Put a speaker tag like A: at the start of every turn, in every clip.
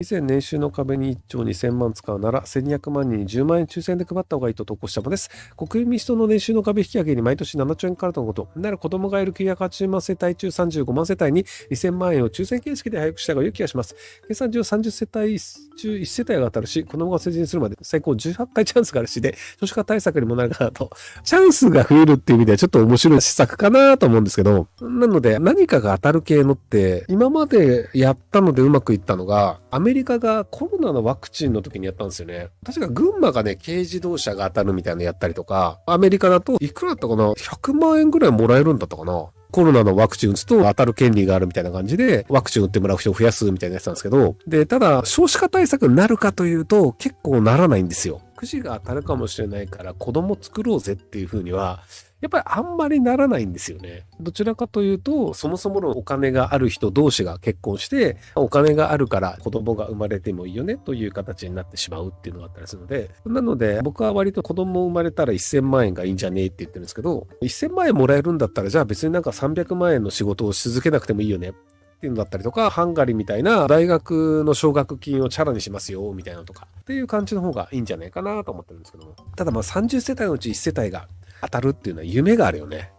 A: 以前年収の壁に1兆2000万使うなら1200万人に10万円抽選で配った方がいいと投稿したものです。国民民主党の年収の壁引き上げに毎年7兆円かかるとのこと。なら子供がいる980万世帯中35万世帯に2000万円を抽選形式で配布した方が良い気がします。計算上30世帯中1世帯が当たるし、子供が成人するまで最高18回チャンスがあるしで、少子化対策にもなるかなと。チャンスが増えるっていう意味ではちょっと面白い施策かなと思うんですけど、なので何かが当たる系のって今までやったのでうまくいったのが、アメリカがコロナのワクチンの時にやったんですよね。確か群馬がね、軽自動車が当たるみたいなのやったりとか、アメリカだといくらだったかな ?100 万円ぐらいもらえるんだったかな。コロナのワクチン打つと当たる権利があるみたいな感じで、ワクチン打ってもらう人を増やすみたいなやつなんですけど、で、ただ、少子化対策になるかというと、結構ならないんですよ。くじが当たるかもしれないから子供作ろうぜっていう風には、やっぱりあんまりならないんですよね。どちらかというと、そもそものお金がある人同士が結婚して、お金があるから子供が生まれてもいいよねという形になってしまうっていうのがあったりするので、なので僕は割と子供生まれたら1000万円がいいんじゃねえって言ってるんですけど、1000万円もらえるんだったらじゃあ別になんか300万円の仕事をし続けなくてもいいよね。っていうのだったりとか、ハンガリーみたいな大学の奨学金をチャラにしますよ、みたいなのとか、っていう感じの方がいいんじゃないかなと思ってるんですけども。ただまあ30世帯のうち1世帯が当たるっていうのは夢があるよね。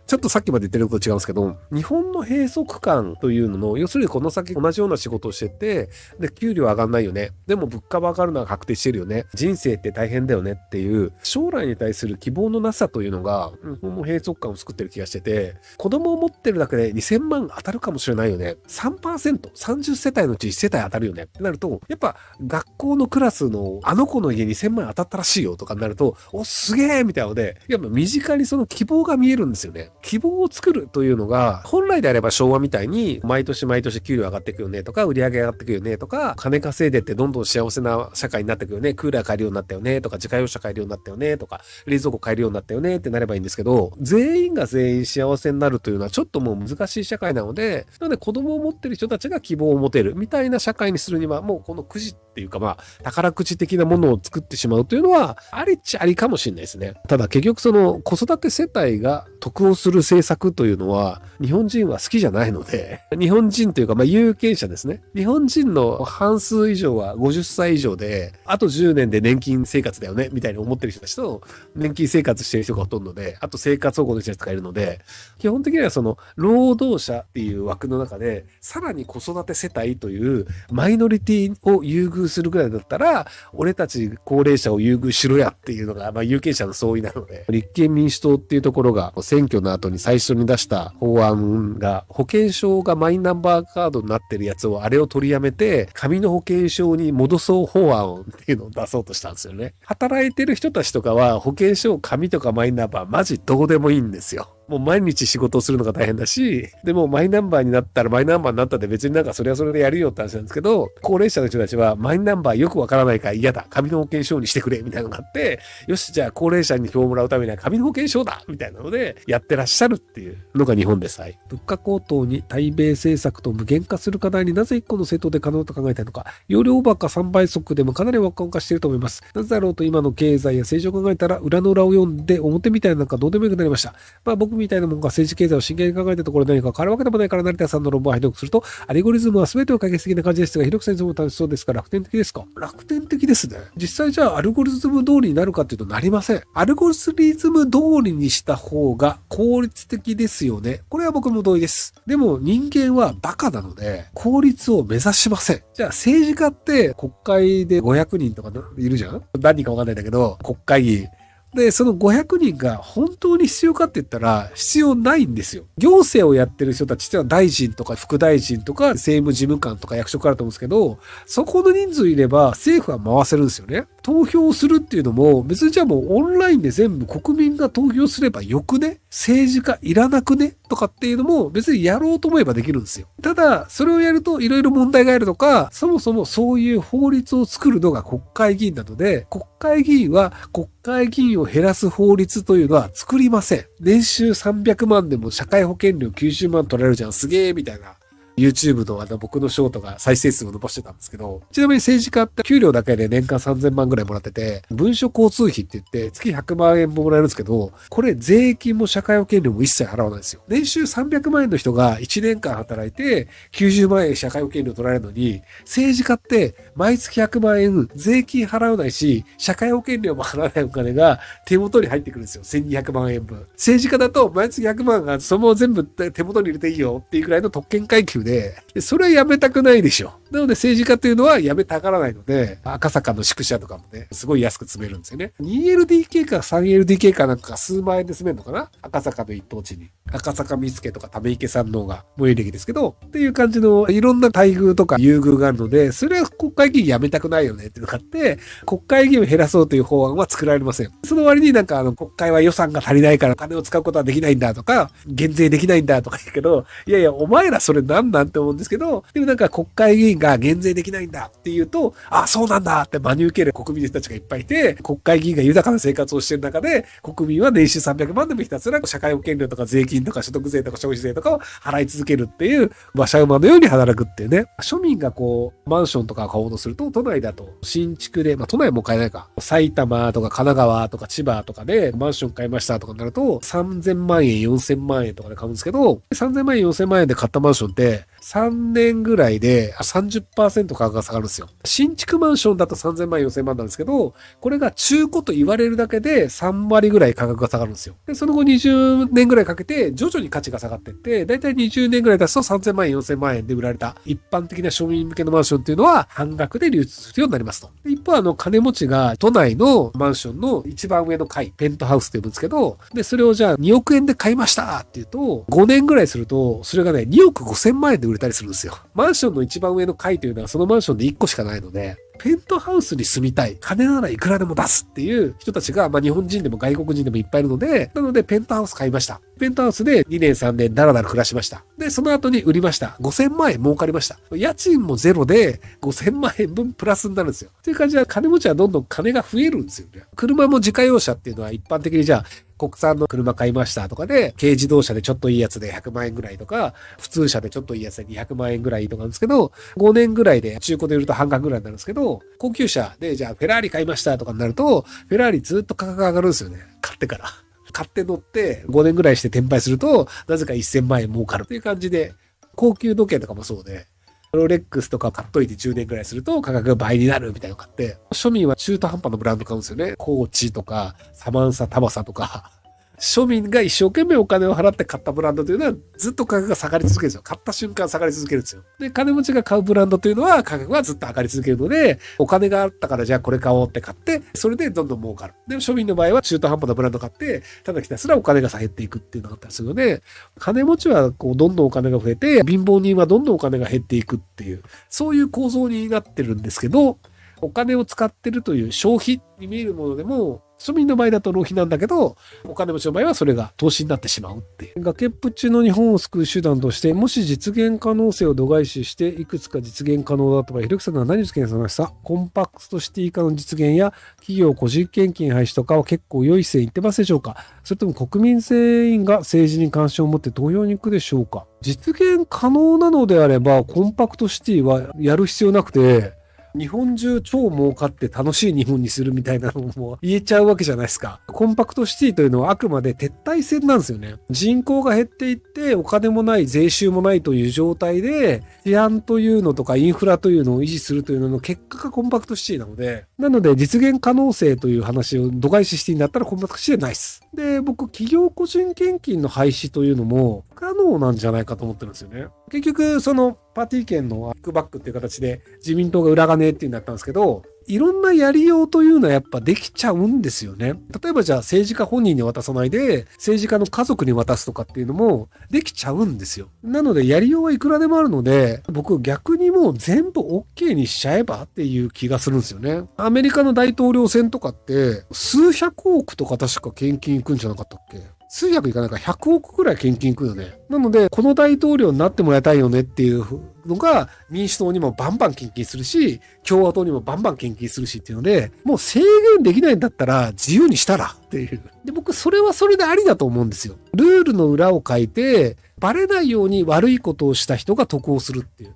A: ちょっとさっきまで言ってること違うんですけど、日本の閉塞感というのの、要するにこの先同じような仕事をしてて、で、給料上がんないよね。でも物価は上がるのは確定してるよね。人生って大変だよねっていう、将来に対する希望のなさというのが、日本の閉塞感を作ってる気がしてて、子供を持ってるだけで2000万当たるかもしれないよね。3%、30世帯のうち1世帯当たるよね。ってなると、やっぱ学校のクラスのあの子の家2000万当たったらしいよとかになると、お、すげえみたいなので、やっぱ身近にその希望が見えるんですよね。希望を作るというのが、本来であれば昭和みたいに、毎年毎年給料上がっていくよねとか、売り上げ上がっていくよねとか、金稼いでってどんどん幸せな社会になっていくよね、クーラー買えるようになったよねとか、自家用車買えるようになったよねとか、冷蔵庫買えるようになったよねってなればいいんですけど、全員が全員幸せになるというのはちょっともう難しい社会なので、なので子供を持ってる人たちが希望を持てるみたいな社会にするには、もうこのくじっていうかまあ、宝くじ的なものを作ってしまうというのは、ありっちゃありかもしれないですね。ただ結局その子育て世帯が得をする政策というのは、日本人は好きじゃないので、日本人というか、まあ、有権者ですね。日本人の半数以上は50歳以上で、あと10年で年金生活だよね、みたいに思ってる人たちと、年金生活してる人がほとんどで、あと生活保護の人たちがいるので、基本的にはその、労働者っていう枠の中で、さらに子育て世帯というマイノリティを優遇するぐらいだったら、俺たち高齢者を優遇しろやっていうのが、まあ、有権者の総意なので、立憲民主党っていうところが、選挙の後に最初に出した法案が、保険証がマイナンバーカードになってるやつを、あれを取りやめて、紙の保険証に戻そう法案っていうのを出そうとしたんですよね。働いてる人たちとかは、保険証、紙とかマイナンバー、マジどうでもいいんですよ。もう毎日仕事をするのが大変だし、でもマイナンバーになったらマイナンバーになったで別になんかそれはそれでやるよって話なんですけど、高齢者の人たちはマイナンバーよくわからないから嫌だ。紙の保険証にしてくれみたいなのがあって、よし、じゃあ高齢者に票をもらうためには紙の保険証だみたいなのでやってらっしゃるっていうのが日本です。はい。物価高騰に対米政策と無限化する課題になぜ一個の政党で可能と考えたいのか、容量バカ3倍速でもかなり若干化していると思います。なぜだろうと今の経済や政治を考えたら裏の裏を読んで表みたいなのかどうでもよくなりました。まあ僕みたいなもんが政治経済を真剣に考えたところ何か変わるわけでもないから成田さんの論文を拝読すると、アルゴリズムは全てを解決的な感じですが、広く先生も楽しそうですから楽天的ですか？楽天的ですね。実際じゃあアルゴリズム通りになるかっていうとなりません。アルゴリズム通りにした方が効率的ですよね。これは僕も同意です。でも人間はバカなので効率を目指しません。じゃあ政治家って国会で500人とかいるじゃん？何人かわかんないんだけど、国会議員。で、その500人が本当に必要かって言ったら必要ないんですよ。行政をやってる人たちってのは大臣とか副大臣とか政務事務官とか役職あると思うんですけど、そこの人数いれば政府は回せるんですよね。投票するっていうのも別にじゃあもうオンラインで全部国民が投票すればよくね？政治家いらなくね？とかっていうのも別にやろうと思えばできるんですよ。ただ、それをやるといろいろ問題があるとか、そもそもそういう法律を作るのが国会議員なので、国会議員は国会議員を減らす法律というのは作りません。年収300万でも社会保険料90万取られるじゃん、すげーみたいな。YouTube の僕のショートが再生数を伸ばしてたんですけど、ちなみに政治家って給料だけで年間3000万ぐらいもらってて、文書交通費って言って月100万円ももらえるんですけど、これ税金も社会保険料も一切払わないんですよ。年収300万円の人が1年間働いて90万円社会保険料取られるのに、政治家って毎月100万円税金払わないし、社会保険料も払わないお金が手元に入ってくるんですよ。1200万円分。政治家だと毎月100万がそのまま全部手元に入れていいよっていうくらいの特権階級で、それはやめたくないでしょ。なので政治家というのはやめたがらないので、赤坂の宿舎とかもね、すごい安く住めるんですよね。2LDK か 3LDK かなんか数万円で住めるのかな、赤坂の一等地に。赤坂見附とか溜池山王が最寄り駅ですけど、っていう感じのいろんな待遇とか優遇があるので、それは国会議員やめたくないよねっていうのがあって、国会議員を減らそうという法案は作られません。その割になんか国会は予算が足りないから金を使うことはできないんだとか、減税できないんだとか言うけど、いやいや、お前らそれなんなんて思うんですけど、でもなんか国会議員が減税できないんだっていうと、あ、そうなんだって真に受ける国民の人たちがいっぱいいて、国会議員が豊かな生活をしている中で、国民は年収300万でもひたすら社会保険料とか税金とか所得税とか消費税とかを払い続けるっていう、馬車馬のように働くっていうね。庶民がマンションとか買おうとすると、都内だと新築で、都内も買えないか。埼玉とか神奈川とか千葉とかでマンション買いましたとかになると、3000万円、4000万円とかで買うんですけど、3000万円、4000万円で買ったマンションって、3年ぐらいで 30% 価格が下がるんですよ。新築マンションだと3000万、4000万なんですけど、これが中古と言われるだけで3割ぐらい価格が下がるんですよ。で、その後20年ぐらいかけて徐々に価値が下がっていって、だいたい20年ぐらい経つと3000万円、4000万円で売られた一般的な庶民向けのマンションっていうのは半額で流通するようになりますと。一方、金持ちが都内のマンションの一番上の階、ペントハウスって言うんですけど、で、それをじゃあ2億円で買いましたっていうと、5年ぐらいすると、それがね、2億5000万円で売れたりするんですよ。マンションの一番上の階というのはそのマンションで1個しかないので、ペントハウスに住みたい。金ならいくらでも出すっていう人たちが、日本人でも外国人でもいっぱいいるので、なのでペントハウス買いました。ペントハウスで2年3年だらだら暮らしました。で、その後に売りました。5000万円儲かりました。家賃もゼロで5000万円分プラスになるんですよ。っていう感じで金持ちはどんどん金が増えるんですよね。車も自家用車っていうのは一般的にじゃあ、国産の車買いましたとかで、軽自動車でちょっといいやつで100万円ぐらいとか、普通車でちょっといいやつで200万円ぐらいとかなんですけど、5年ぐらいで中古で売ると半額ぐらいになるんですけど、高級車でじゃあフェラーリ買いましたとかになると、フェラーリずっと価格が上がるんですよね。買ってから。買って乗って5年ぐらいして転売すると、なぜか1000万円儲かるっていう感じで、高級時計とかもそうで、ロレックスとか買っといて10年ぐらいすると価格が倍になるみたいなのがあって、庶民は中途半端なブランド買うんですよね。コーチとか、サマンサタバサとか。庶民が一生懸命お金を払って買ったブランドというのはずっと価格が下がり続けるんですよ。買った瞬間下がり続けるんですよ。で、金持ちが買うブランドというのは価格はずっと上がり続けるので、お金があったからじゃあこれ買おうって買って、それでどんどん儲かる。でも庶民の場合は中途半端なブランド買って、ただひたすらお金が減っていくっていうのがあったりするので、金持ちはどんどんお金が増えて、貧乏人はどんどんお金が減っていくっていう、そういう構造になってるんですけど、お金を使ってるという消費に見えるものでも、庶民の場合だと浪費なんだけど、お金持ちの場合はそれが投資になってしまうっていう。崖っぷちの日本を救う手段として、もし実現可能性を度外視して、いくつか実現可能だった場合、ひろきさんが何を実現されました？コンパクトシティ化の実現や、企業個人献金廃止とかは結構良い線いってますでしょうか？それとも国民全員が政治に関心を持って投票に行くでしょうか？実現可能なのであれば、コンパクトシティはやる必要なくて、日本中超儲かって楽しい日本にするみたいなのも言えちゃうわけじゃないですか。コンパクトシティというのはあくまで撤退戦なんですよね。人口が減っていってお金もない税収もないという状態で治安というのとかインフラというのを維持するというのの結果がコンパクトシティなので、なので実現可能性という話を度外視してになったらコンパクトシティはないです。で、僕企業個人献金の廃止というのも不可能なんじゃないかと思ってるんですよね。結局そのパーティー券のキックバックっていう形で自民党が裏金っていうのだったんですけど、いろんなやりようというのはやっぱできちゃうんですよね。例えばじゃあ政治家本人に渡さないで政治家の家族に渡すとかっていうのもできちゃうんですよ。なのでやりようはいくらでもあるので、僕逆にもう全部 OK にしちゃえばっていう気がするんですよね。アメリカの大統領選とかって数百億とか確か献金行くんじゃなかったっけ？数百いかないか100億くらい献金いくよね。なので、この大統領になってもらいたいよねっていうのが、民主党にもバンバン献金するし、共和党にもバンバン献金するしっていうので、もう制限できないんだったら自由にしたらっていう。で、僕それはそれでありだと思うんですよ。ルールの裏を書いて、バレないように悪いことをした人が得をするっていう。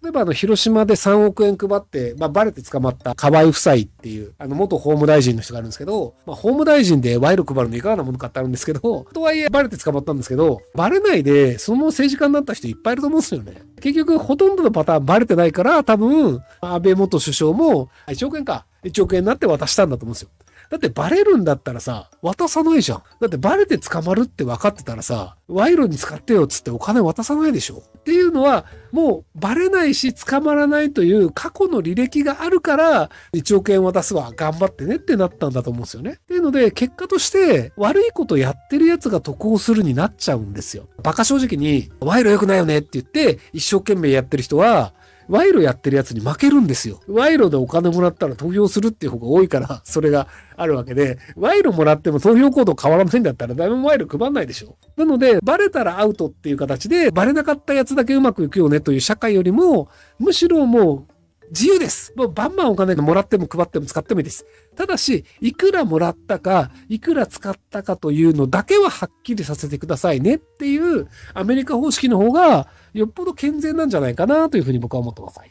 A: 例えば広島で3億円配って、バレて捕まった河合夫妻っていう、元法務大臣の人があるんですけど、法務大臣で賄賂配るのいかがなものかってあるんですけど、とはいえバレて捕まったんですけど、バレないでそのまま政治家になった人いっぱいいると思うんですよね。結局ほとんどのパターンバレてないから、多分、安倍元首相も1億円か。1億円になって渡したんだと思うんですよ。だってバレるんだったらさ、渡さないじゃん。だってバレて捕まるって分かってたらさ、賄賂に使ってよっつってお金渡さないでしょ。っていうのは、もうバレないし捕まらないという過去の履歴があるから、1億円渡すわ、頑張ってねってなったんだと思うんですよね。っていうので、結果として悪いことやってるやつが得をするになっちゃうんですよ。バカ正直に、賄賂良くないよねって言って、一生懸命やってる人は、賄賂やってるやつに負けるんですよ。賄賂でお金もらったら投票するっていう方が多いから、それがあるわけで、賄賂もらっても投票行動変わらないんだったら誰も賄賂配んないでしょ。なので、バレたらアウトっていう形で、バレなかったやつだけうまくいくよねという社会よりも、むしろもう、自由です。もうバンバンお金もらっても配っても使ってもいいです。ただし、いくらもらったか、いくら使ったかというのだけははっきりさせてくださいねっていうアメリカ方式の方がよっぽど健全なんじゃないかなというふうに僕は思ってます。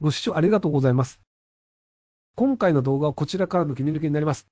A: ご視聴ありがとうございます。今回の動画はこちらからの気に入りになります。